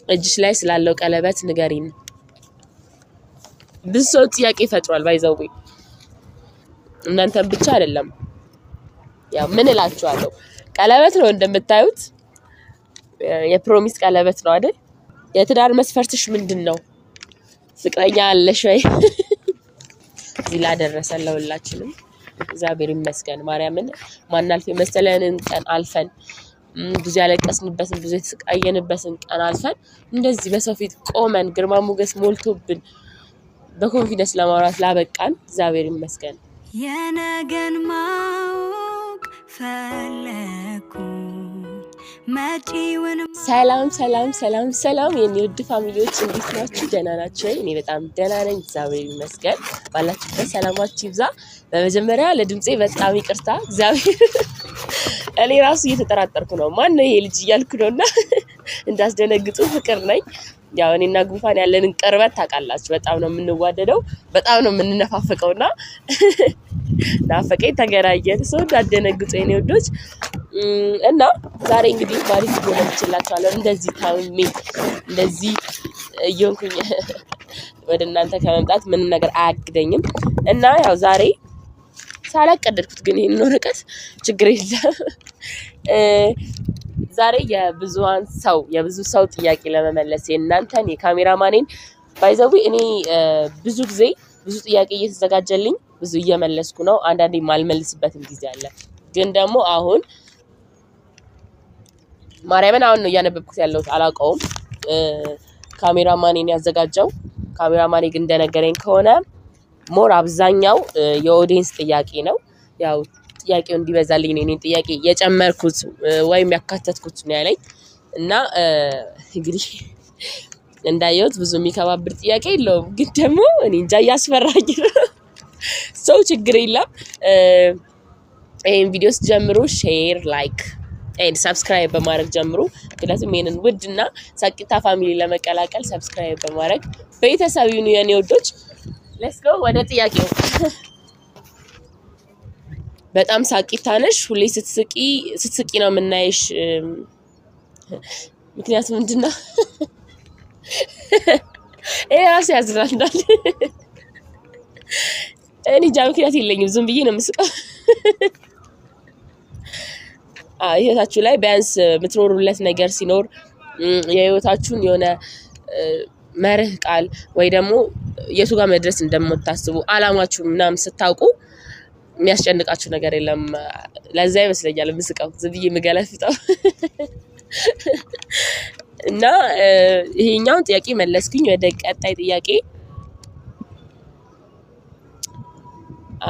እጅሽ ላይ ስላለው ቀለበት ንገሪን ብዙ ሰው ጥያቄ ፈጥሯል ባይዘው እናንተም ብቻ አይደለም ያው ምን እላችኋለሁ ቀለበት ነው እንደምታዩት የፕሮሚስ ቀለበት ነው አይደል የትዳር መስፈርትሽ ምንድነው ፍቅረኛ አለሽ ወይ ዚላ ደረሰን ለሁላችንም እግዚአብሔር ይመስገን ማርያምን ማናልፍ የመሰለንን ቀን አልፈን ብዙ ያለቀስንበትን ብዙ የተሰቃየንበትን ቀን አልፈን እንደዚህ በሰው ፊት ቆመን ግርማ ሞገስ ሞልቶብን በኮንፊደንስ ለማውራት ላበቃን እግዚአብሔር ይመስገን የነገን ማወቅ ፈለኩ መጪውን ሰላም የኔ ውድ ፋሚሊዎች እንዴት ናችሁ ደህና ናችሁ እኔ በጣም ደህና ነኝ እግዚአብሔር ይመስገን ባላችሁበት ሰላማችሁ ይብዛ በመጀመሪያ ለድምጼ በጣም ይቅርታ እግዚአብሔር እኔ ራሱ እየተጠራጠርኩ ነው ማን ነው ይሄ ልጅ እያልኩ ነውና እንዳስደነግጡ ፍቅር ነኝ ያው እኔና ጉንፋን ያለንን ቅርበት ታውቃላችሁ በጣም ነው የምንዋደደው በጣም ነው የምንነፋፈቀውና ናፈቀኝ ተገራየን ሰው እንዳደነግጡ የኔ ወዶች እና ዛሬ እንግዲህ ባሪፍ ጎለምችላችኋለሁ እንደዚህ ታውሜ እንደዚህ እየሆንኩኝ ወደ እናንተ ከመምጣት ምን ነገር አያግደኝም እና ያው ዛሬ ሳላቀደድኩት ግን ይሄን ወረቀት ችግር የለም ዛሬ የብዙ ሰው ጥያቄ ለመመለስ የእናንተን የካሜራማኔን ባይዘው እኔ ብዙ ጊዜ ብዙ ጥያቄ እየተዘጋጀልኝ ብዙ እየመለስኩ ነው አንዳንዴ ማልመልስበትም ጊዜ አለ ግን ደግሞ አሁን ማርያምን አሁን ነው ያነበብኩት ያለው አላቀውም ካሜራማኔን ያዘጋጀው ካሜራማኔ ግን እንደነገረኝ ከሆነ ሞር አብዛኛው የኦዲየንስ ጥያቄ ነው ያው ጥያቄው እንዲበዛልኝ ነው እኔን ጥያቄ የጨመርኩት ወይም ያካተትኩት ነው ያለኝ እና እንግዲህ እንዳየሁት ብዙ የሚከባብር ጥያቄ የለውም ግን ደግሞ እኔ እንጃ ያስፈራኝ ሰው ችግር የለም ይሄን ቪዲዮስ ጀምሩ ሼር ላይክ ኤንድ ሰብስክራይብ በማድረግ ጀምሩ ምክንያቱም ይሄንን ውድና ሳቂታ ፋሚሊ ለመቀላቀል ሰብስክራይብ በማድረግ ቤተሰብ ይሁኑ የኔ ወዶች ሌትስ ጎ ወደ ጥያቄው በጣም ሳቂታ ነሽ ሁሌ ስትስቂ ነው የምናይሽ ምክንያቱም ምንድነው ራስ ያዝናናል እኔ ምክንያት የለኝም ዝም ብዬ ነው የምስቀው ህይወታችሁ ላይ ቢያንስ የምትኖሩለት ነገር ሲኖር የህይወታችሁን የሆነ መርህ ቃል ወይ ደግሞ የቱ ጋር መድረስ እንደምታስቡ አላማችሁ ምናምን ስታውቁ የሚያስጨንቃችሁ ነገር የለም ለዛ ይመስለኛል ምስቀው ዝም ብዬ መገለፍጣው እና ይሄኛው ጥያቄ መለስኩኝ ወደ ቀጣይ ጥያቄ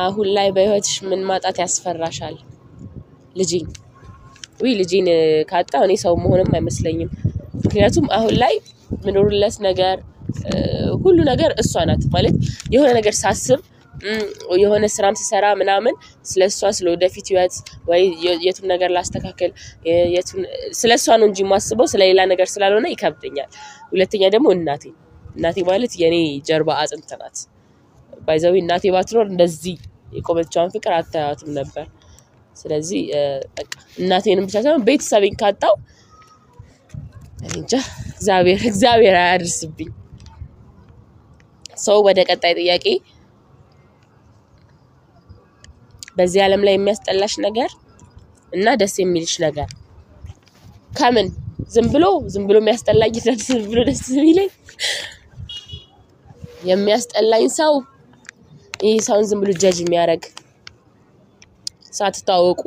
አሁን ላይ በህይወትሽ ምን ማጣት ያስፈራሻል ልጄን ካጣው እኔ ሰው መሆንም አይመስለኝም ምክንያቱም አሁን ላይ ምኖርለት ነገር ሁሉ ነገር እሷ ናት ማለት የሆነ ነገር ሳስብ የሆነ ስራም ሲሰራ ምናምን ስለሷ ስለወደፊት ህይወት ወይ የቱን ነገር ላስተካከል የቱን ስለሷ ነው እንጂ ማስበው ስለሌላ ነገር ስላልሆነ ይከብደኛል ሁለተኛ ደግሞ እናቴ ማለት የኔ ጀርባ አጥንት ናት ባይዘው እናቴ ባትኖር እንደዚህ የቆመችውን ፍቅር አታያትም ነበር ስለዚህ በቃ እናቴንም ብቻ ሳይሆን ቤተሰቤን ካጣው እንጃ እግዚአብሔር አያድርስብኝ ሰው ወደ ቀጣይ ጥያቄ በዚህ ዓለም ላይ የሚያስጠላሽ ነገር እና ደስ የሚልሽ ነገር ከምን ዝም ብሎ የሚያስጠላኝ ዝም ብሎ ደስ የሚለኝ የሚያስጠላኝ ሰው ይሄ ሰውን ዝም ብሎ ጀጅ የሚያደርግ ሳትታወቁ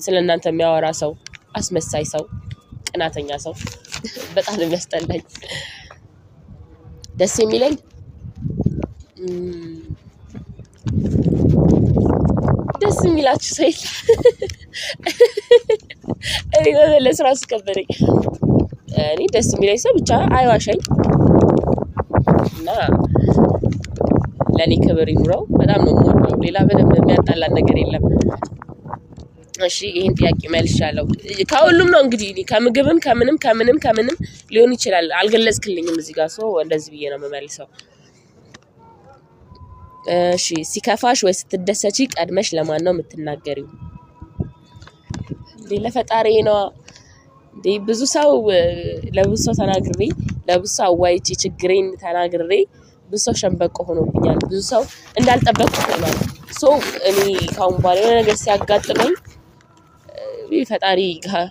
ስለእናንተ የሚያወራ ሰው አስመሳይ ሰው ቅናተኛ ሰው በጣም ነው የሚያስጠላኝ ደስ የሚለኝ ደስ የሚላችሁ ሰው እኔ ለስራ ስከበረኝ እኔ ደስ የሚለኝ ሰው ብቻ አይዋሸኝ እና ለኔ ክብር ይኑረው በጣም ነው የምወደው ሌላ ምንም የሚያጣላ ነገር የለም እሺ ይሄን ጥያቄ መልሻለሁ ከሁሉም ነው እንግዲህ ከምግብም ከምንም ሊሆን ይችላል አልገለጽክልኝም እዚህ ጋር ሰው እንደዚህ ብዬ ነው የምመልሰው እሺ ሲከፋሽ ወይ ስትደሰቺ ቀድመሽ ለማን ነው የምትናገሪው ለፈጣሪ ነው ብዙ ሰው ለብዙ ሰው ተናግሬ ለብዙ ሰው አዋይቼ ችግሬን ተናግሬ ብዙ ሰው ሸምበቆ ሆኖብኛል ብዙ ሰው እንዳልጠበቅኩት ሆኗል ሶ እኔ ካሁን በኋላ የሆነ ነገር ሲያጋጥመኝ ፈጣሪ ጋር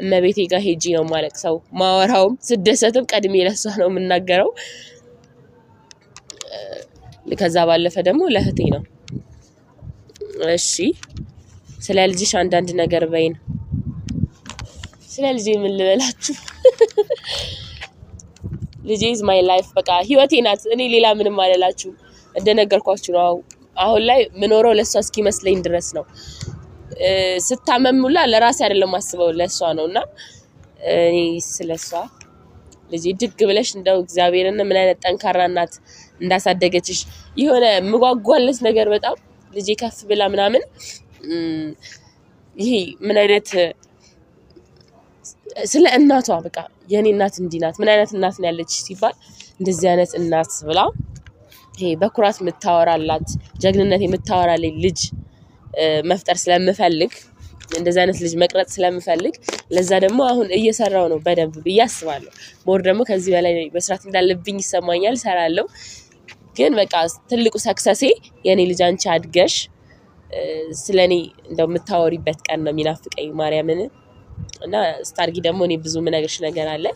እመቤቴ ጋር ሄጄ ነው ማለቅሰው ማወራውም ስደሰትም ቀድሜ ለሷ ነው የምናገረው ከዛ ባለፈ ደግሞ ለህቴ ነው እሺ ስለ ልጅሽ አንዳንድ ነገር በይን ስለ ልጄ ምን ልበላችሁ ልጄ is my life በቃ ህይወቴ ናት እኔ ሌላ ምንም አልላችሁ እንደነገርኳችሁ ነው አሁን ላይ ምኖረው ለሷ እስኪመስለኝ ድረስ ነው ስታመምሙላ ለራሴ አይደለም ማስበው ለሷ ነውና እኔ ስለሷ ልጄ ድግ ብለሽ እንደው እግዚአብሔርን ምን አይነት ጠንካራ እናት እንዳሳደገችሽ የሆነ ምጓጓለስ ነገር በጣም ልጄ ከፍ ብላ ምናምን ይሄ ምን አይነት ስለ እናቷ በቃ የኔ እናት እንዲናት ምን አይነት እናት ነው ያለች ሲባል እንደዚህ አይነት እናት ብላ ይሄ በኩራት ምታወራላት ጀግንነት የምታወራልኝ ልጅ መፍጠር ስለምፈልግ እንደዚህ አይነት ልጅ መቅረጽ ስለምፈልግ ለዛ ደግሞ አሁን እየሰራው ነው በደንብ በያስባለሁ ሞር ደግሞ ከዚህ በላይ መስራት እንዳለብኝ ይሰማኛል ሰራለሁ ግን በቃ ትልቁ ሰክሰሴ የኔ ልጅ አንቺ አድገሽ ስለኔ እንደው ምታወሪበት ቀን ነው ሚናፍቀኝ ማርያምን እና ስታርጊ ደግሞ እኔ ብዙ ምነግርሽ ነገር አለ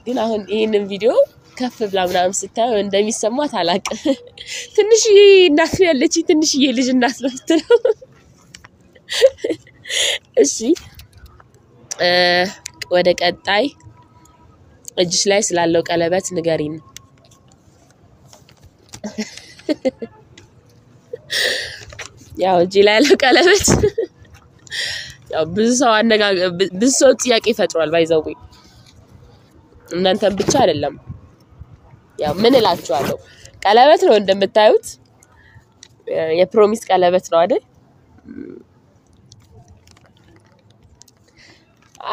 ግን አሁን ይሄንን ቪዲዮ ከፍ ብላ ምናምን ስታየው እንደሚሰማት አላቅ ትንሽዬ እናት ያለች ትንሽዬ ልጅ እናት ነው ትለው እሺ ወደ ቀጣይ እጅሽ ላይ ስላለው ቀለበት ንገሪን ያው እጅ ላይ ያለው ቀለበት ያው ብዙ ሰው ጥያቄ ፈጥሯል ባይዘው እናንተም ብቻ አይደለም ያው ምን እላችኋለሁ ቀለበት ነው እንደምታዩት የፕሮሚስ ቀለበት ነው አይደል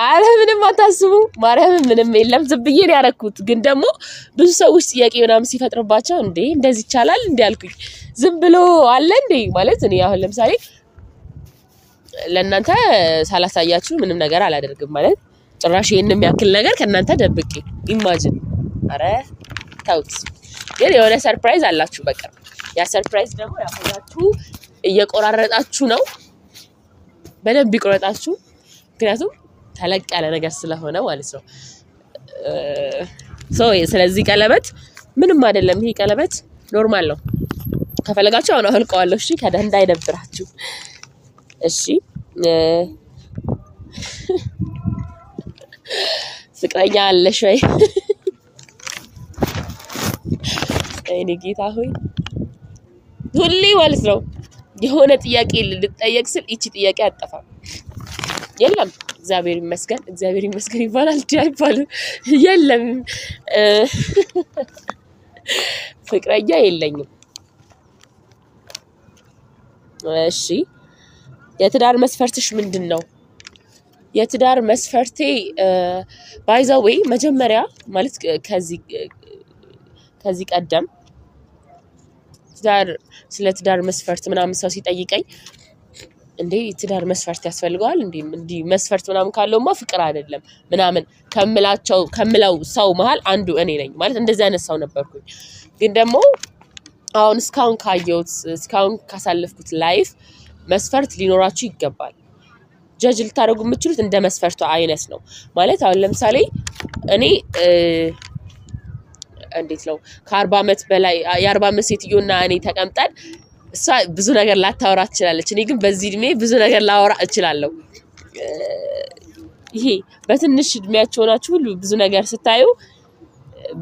አረ ምንም አታስቡ ማርያም ምንም የለም ዝብዬ ነው ያረኩት ግን ደግሞ ብዙ ሰዎች ጥያቄ ምናምን ሲፈጥርባቸው እንዴ እንደዚህ ይቻላል እንዴ አልኩኝ ዝም ብሎ አለ እንዴ ማለት እኔ አሁን ለምሳሌ ለእናንተ ሳላሳያችሁ ምንም ነገር አላደርግም ማለት ጭራሽ ይሄንን የሚያክል ነገር ከእናንተ ደብቄ ኢማጂን አረ ታውት ግን የሆነ ሰርፕራይዝ አላችሁ በቃ ያ ሰርፕራይዝ ደግሞ ያፈዛችሁ እየቆራረጣችሁ ነው በደንብ ይቆራጣችሁ ምክንያቱም ተለቅ ያለ ነገር ስለሆነ ማለት ነው ስለዚህ ቀለበት ምንም አይደለም ይሄ ቀለበት ኖርማል ነው ከፈለጋችሁ አሁን አልቀዋለሁ እሺ ከደንዳ አይደብራችሁ እሺ ፍቅረኛ አለሽ ወይ እኔ ጌታ ሆይ ሁሌ ማለት ነው የሆነ ጥያቄ ልጠየቅ ስል እቺ ጥያቄ አጠፋም የለም እግዚአብሔር ይመስገን ይባላል አይባልም የለም ፍቅረኛ የለኝም እሺ የትዳር መስፈርትሽ ምንድነው የትዳር መስፈርቴ ባይዛዌ መጀመሪያ ማለት ከዚህ ቀደም ስለ ትዳር መስፈርት ምናምን ሰው ሲጠይቀኝ እንዴ ትዳር መስፈርት ያስፈልጋል እንዴ መስፈርት ምናምን ካለውማ ፍቅር አይደለም ምናምን ከምላው ሰው መሃል አንዱ እኔ ነኝ ማለት እንደዚህ አይነት ሰው ነበርኩኝ ግን ደግሞ አሁን እስካሁን ካሳለፍኩት ላይፍ መስፈርት ሊኖራችሁ ይገባል ጀጅ ልታደርጉ የምትችሉት እንደ መስፈርቱ አይነት ነው ማለት አሁን ለምሳሌ እኔ እንዴት ነው ከ40 አመት በላይ የ40 አመት ሴትዮና እኔ ተቀምጠን እሷ ብዙ ነገር ላታወራ ትችላለች እኔ ግን በዚህ እድሜ ብዙ ነገር ላወራ እችላለሁ ይሄ በትንሽ እድሜያችሁ ሆናችሁ ሁሉ ብዙ ነገር ስታዩ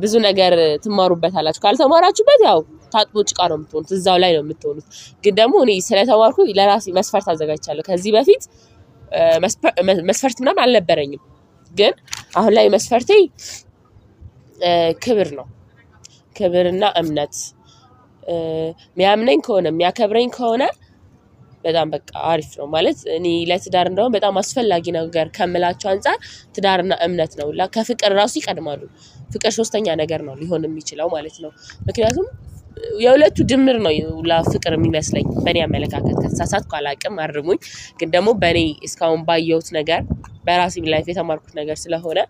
ብዙ ነገር ትማሩበታላችሁ ካልተማራችሁበት ያው ታጥቦ ጭቃ ነው የምትሆኑት እዛው ላይ ነው የምትሆኑት ግን ደግሞ እኔ ስለተማርኩ ለራሴ መስፈርት አዘጋጅቻለሁ ከዚህ በፊት መስፈርት ምናምን አልነበረኝም ግን አሁን ላይ መስፈርቴ ክብር ነው ክብርና እምነት ሚያምነኝ ከሆነ ሚያከብረኝ ከሆነ በጣም በቃ አሪፍ ነው ማለት እኔ ለትዳር እንደው በጣም አስፈላጊ ነገር ከመላቸው አንፃር ትዳርና እምነት ነው ከፍቅር ራሱ ይቀድማሉ ፍቅር ሶስተኛ ነገር ነው ሊሆን የሚችለው ማለት ነው ምክንያቱም የሁለቱ ድምር ነው ለፍቅር የሚመስለኝ በእኔ አመለካከት ከተሳሳትኩ አላቅም አርሙኝ ግን ደግሞ በእኔ እስካሁን ባየሁት ነገር በራሴ ላይፍ የተማርኩት ነገር ስለሆነ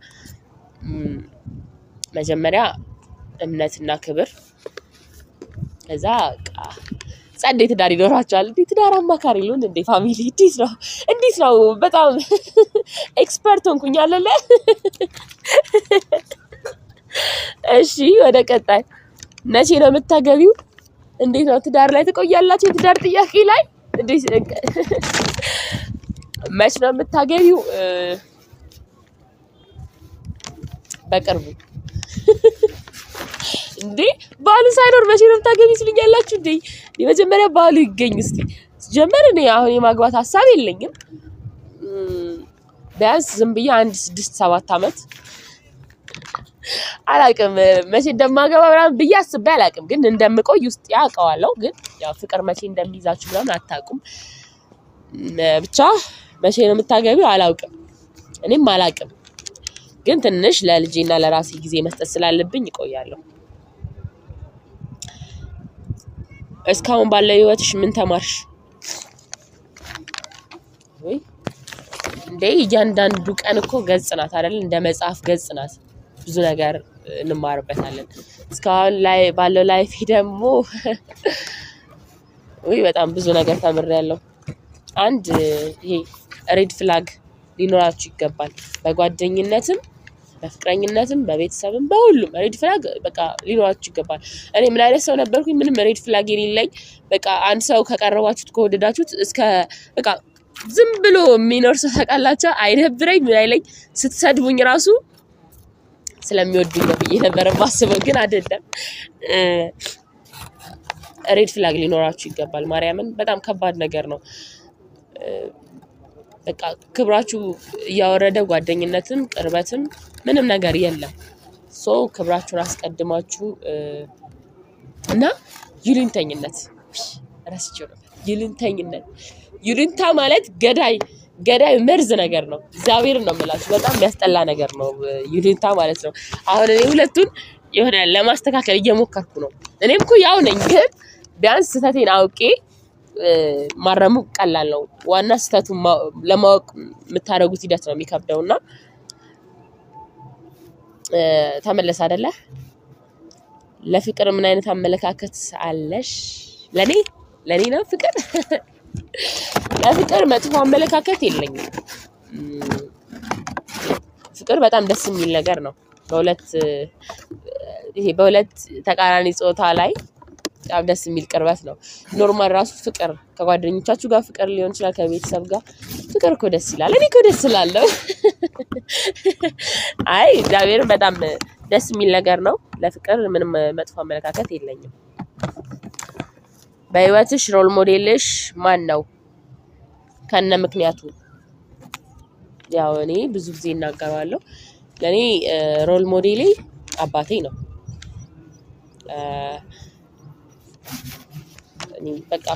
መጀመሪያ እምነትና ክብር ከዛ ጸዴ ትዳር ይኖራቸዋል እንዴ ትዳር አማካሪ ሉን እንዴ ፋሚሊ እንዴት ነው በጣም ኤክስፐርት ሆንኩኝ አይደለ እሺ ወደ ቀጣይ መቼ ነው የምታገቢው እንዴት ነው ትዳር ላይ ተቆያላችሁ የትዳር ጥያቄ ላይ እንዴት መቼ ነው የምታገቢው በቅርቡ እንዴ ባሉ ሳይኖር መቼ ነው የምታገቢው ስለኛላችሁ እንዴ የመጀመሪያ ባሉ ይገኝ እስቲ ጀመር እኔ አሁን የማግባት ሐሳብ የለኝም ቢያንስ ዝም ብዬ 1-6-7 አመት አላቅም መቼ እንደማገባ ምናምን ብዬ አስቤ አላቅም ግን እንደምቆይ ውስጥ ያውቀዋለሁ ግን ያው ፍቅር መቼ እንደሚይዛችሁ ምናምን አታውቁም ብቻ መቼ ነው የምታገቢው አላውቅም እኔም አላቅም ግን ትንሽ ለልጄና ለራሴ ጊዜ መስጠት ስላለብኝ እቆያለሁ እስካሁን ባለው ህይወትሽ ምን ተማርሽ ወይ እንዴ እያንዳንዱ ቀን እኮ ገጽ ናት አይደል እንደ መጽሐፍ ገጽ ናት ብዙ ነገር እንማርበታለን እስካሁን ላይ ባለው ላይፍ ደግሞ ወይ በጣም ብዙ ነገር ተምሬያለሁ አንድ ይሄ ሬድ ፍላግ ሊኖራችሁ ይገባል በጓደኝነትም በፍቅረኝነትም በቤተሰብም በሁሉም ሬድ ፍላግ በቃ ሊኖራችሁ ይገባል እኔ ምን አይነት ሰው ነበርኩኝ ምንም ሬድ ፍላግ የሌለኝ በቃ አንድ ሰው ከቀረባችሁት ከወደዳችሁት እስከ በቃ ዝም ብሎ የሚኖር ሰው ታውቃላችሁ አይደብረኝ ምን አይለኝ ስትሰድቡኝ ራሱ ስለሚወዱኝ ነው ብዬ ነበር ማስበው ግን አይደለም ሬድ ፍላግ ሊኖራችሁ ይገባል ማርያምን በጣም ከባድ ነገር ነው በቃ ክብራችሁ ያወረደ ጓደኝነትም ቅርበትም ምንም ነገር የለም ሶ ክብራችሁን አስቀድማችሁ እና ይሉኝተኝነት ረስቼው ነበር ይሉኝታ ማለት ገዳይ መርዝ ነገር ነው እግዚአብሔርን ነው የምላችሁ በጣም የሚያስጠላ ነገር ነው ይሉኝታ ማለት ነው አሁን እኔ ሁለቱን የሆነ ለማስተካከል እየሞከርኩ ነው እኔም እኮ ያው ነኝ ግን ቢያንስ ስተቴን አውቄ ማረሙ ቀላል ነው ዋና ስተቱን ለማወቅ የምታረጉት ሂደት ነው የሚከብደውና ተመለስ አይደለ ለፍቅር ምን አይነት አመለካከት አለሽ ለኔ ነው ፍቅር ለፍቅር መጥፎ አመለካከት የለኝም ፍቅር በጣም ደስ የሚል ነገር ነው በሁለት ተቃራኒ ጾታ ላይ በጣም ደስ የሚል ቅርበት ነው ኖርማል ራሱ ፍቅር ከጓደኞቻችሁ ጋር ፍቅር ሊሆን ይችላል ከቤተሰብ ጋር ፍቅር እኮ ደስ ይላል እኔ እኮ ደስ ይላልው አይ እግዚአብሔር በጣም ደስ የሚል ነገር ነው ለፍቅር ምንም መጥፎ አመለካከት የለኝም በህይወትሽ ሮል ሞዴልሽ ማን ነው ከነ ምክንያቱ ያው እኔ ብዙ ጊዜ እናገራለሁ ለኔ ሮል ሞዴሌ አባቴ ነው እኔ በቃ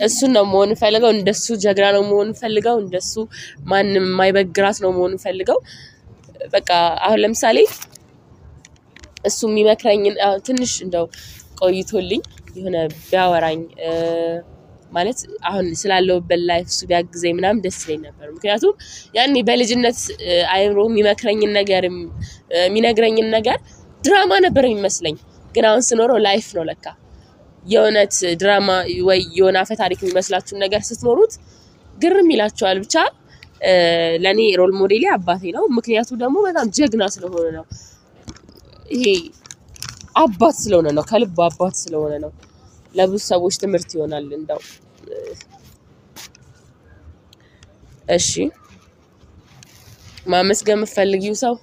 እሱ ነው መሆን ፈልገው እንደሱ ጀግና ነው መሆን ፈልገው እንደሱ ማንንም የማይበግራት ነው መሆን ፈልገው በቃ አሁን ለምሳሌ እሱ የሚመክረኝ ትንሽ እንደው ቆይቶልኝ የሆነ ቢያወራኝ ማለት አሁን ስላለው በላይፍ እሱ ቢያግዘኝ ምናምን ደስ ይለኝ ነበር ምክንያቱም ያኔ በልጅነት አይምሮ የሚነግረኝን ነገር ድራማ ነበር የሚመስለኝ ግን አሁን ስኖረው ላይፍ ነው ለካ የሆነት ድራማ ወይ የሆነ አፈ ታሪክ የሚመስላችሁ ነገር ስትኖሩት ግርም ይላችኋል ብቻ ለኔ ሮል ሞዴሌ አባቴ ነው ምክንያቱ ደግሞ በጣም ጀግና ስለሆነ ነው ይሄ አባት ስለሆነ ነው ከልብ አባት ስለሆነ ነው ለብዙ ሰዎች ትምህርት ይሆናል እንደው እሺ ማመስገን ፈልጊው ሰው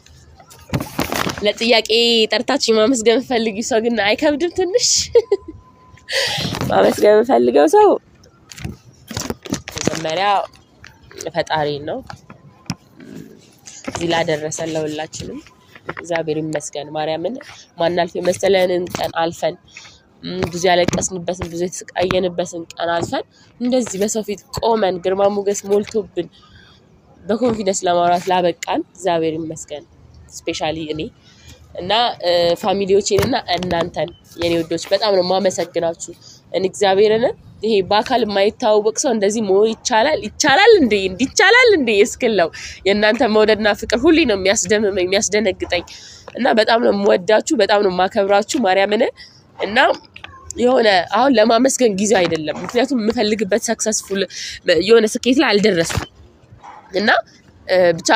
ለጥያቄ ጠርታችሁ ማመስገን ፈልጊው ሰው ግን አይከብድም ትንሽ ማመስገን ፈልገው ሰው መጀመሪያ ፈጣሪ ነው እዚህ ላደረሰን ለሁላችንም እግዚአብሔር ይመስገን ማርያምን ማናልፍ የመሰለንን ቀን አልፈን ብዙ ያለቀስንበትን ብዙ የተሰቃየንበትን ቀን አልፈን እንደዚህ በሰው ፊት ቆመን ግርማ ሞገስ ሞልቶብን በኮንፊደንስ ለማውራት ላበቃን እግዚአብሔር ይመስገን ስፔሻሊ እኔ እና ፋሚሊዎቼንና እናንተን የኔ ወዶች በጣም ነው ማመሰግናችሁ። እግዚአብሔርን ይሄ በአካል የማይታወቅ ሰው እንደዚህ መሆን ይቻላል እንዴ እስክለው የእናንተ መውደድና ፍቅር ሁሌ ነው የሚያስደነግጠኝ እና በጣም ነው የምወዳችሁ፣ በጣም ነው የማከብራችሁ ማርያምን። እና የሆነ አሁን ለማመስገን ጊዜው አይደለም፣ ምክንያቱም የምፈልግበት ሰክሰስፉል የሆነ ስኬት ላይ አልደረስኩም እና ብቻ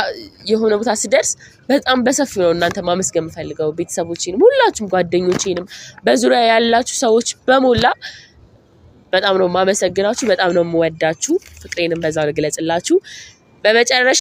የሆነ ቦታ ስደርስ በጣም በሰፊው ነው እናንተ ማመስገን የምፈልገው፣ ቤተሰቦቼንም ሁላችሁም ጓደኞቼንም በዙሪያ ያላችሁ ሰዎች በሞላ በጣም ነው ማመሰግናችሁ፣ በጣም ነው የምወዳችሁ፣ ፍቅሬንም በዛው ልግለጽላችሁ። በመጨረሻ